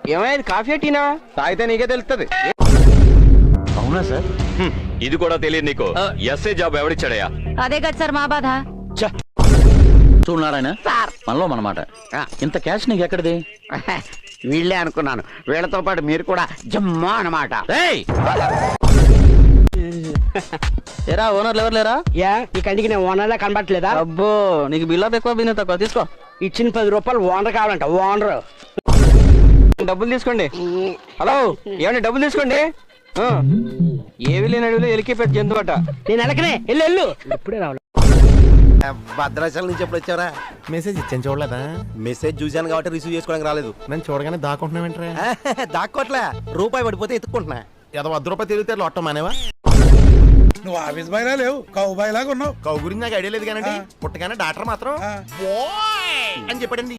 ఏమైంది? కాఫీ టీనా? తాగితే నీకే తెలుస్తుంది. అవునా సార్? ఇది కూడా తెలియదు నీకు? ఎస్ఐ జాబ్ ఎవడిచ్చాడయ్యా? అదే కదా సార్ మా బాధ. చూడనారాయణ, మనలో మనమాట. ఇంత క్యాష్ నీకు ఎక్కడిది? వీళ్ళే అనుకున్నాను, వీళ్ళతో పాటు మీరు కూడా జమ్మా అన్నమాట. ఏరా ఓనర్లు ఎవరు లేరా? ఈ కంటికి నేను ఓనర్లా కనబట్టలేదా? అబ్బో, నీకు బిల్లా ఎక్కువ బిన్న తక్కువ. తీసుకో. ఇచ్చిన 10 రూపాయలు ఓనర్ కావాలంట. ఓనర్ డబ్బులు తీసుకోండి. హలో, ఏమండి డబ్బులు తీసుకోండి. ఏవి లేని అడవిలో ఎలికి పెద్ద జంతువు అట. నేను ఎలకనే, వెళ్ళు. ఇప్పుడే రావాలి. భద్రాచలం నుంచి ఎప్పుడు వచ్చారా? మెసేజ్ ఇచ్చాను, చూడలేదా? మెసేజ్ చూశాను కాబట్టి రిసీవ్ చేసుకోవడానికి రాలేదు. నన్ను చూడగానే దాక్కుంటున్నావేంట్రా? దాక్కోట్లే, రూపాయి పడిపోతే ఎత్తుకుంటున్నా. ఏదో 100 రూపాయలు తిరిగితే లొట్టం మానేవా? నువ్వు ఆఫీస్ బాయ్లా లేవు, కౌ బాయ్ లాగా ఉన్నావు. కౌ గురించి నాకు ఐడియా లేదు కానీ పుట్టగానే డాక్టర్ మాత్రం అని చెప్పాడండి.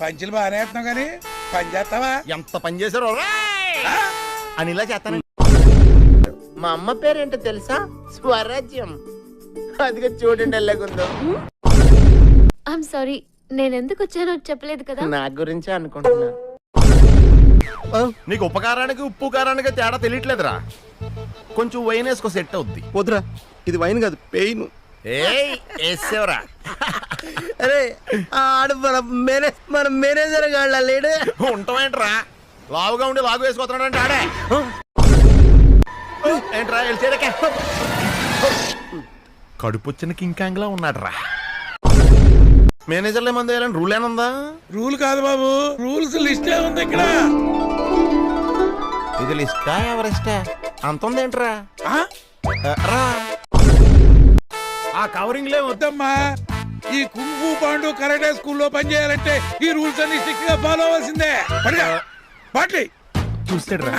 పంచులు బాగానే వేస్తున్నావు కానీ పని చేస్తావా? ఎంత పని చేశారో అని ఇలా చేస్తాను. మా అమ్మ పేరేంటో తెలుసా? స్వరాజ్యం. అదిగా చూడండి ఎలాగుందో. ఐమ్ సారీ, నేను ఎందుకు వచ్చానో చెప్పలేదు కదా. నా గురించే అనుకుంటున్నా. నీకు ఉపకారానికి ఉప్పు కారానికి తేడా తెలియట్లేదురా. కొంచెం వైన్ వేసుకో, సెట్ అవుద్ది. వద్దురా, ఇది వైన్ కాదు, పెయిన్. వేసేవరా? అరే ఆడు మన మేనేజర్ గాళ్ళ లేడు. ఉంటామేంట్రా, లావుగా ఉండి లాగు వేసుకొస్తున్నాడంటే ఆడే. ఏంట్రా వెళ్ళేడకే కడుపు వచ్చిన కింకాంగ్లా ఉన్నాడురా. మేనేజర్లు ఏమంది వేయాలని రూల్ ఏనుందా? రూల్ కాదు బాబు, రూల్స్ లిస్టే ఉంది ఇక్కడ. ఇది లిస్టా ఎవరిస్టా? అంత ఉందేంట్రా? ఆ కవరింగ్ లే వద్దమ్మా. ఈ కుంగు పాండు కరాటే స్కూల్లో పనిచేయాలంటే ఈ రూల్స్ అన్ని స్ట్రిక్ట్ గా ఫాలో అవ్వాల్సిందే. బాట్లీ చూస్తాడు రా.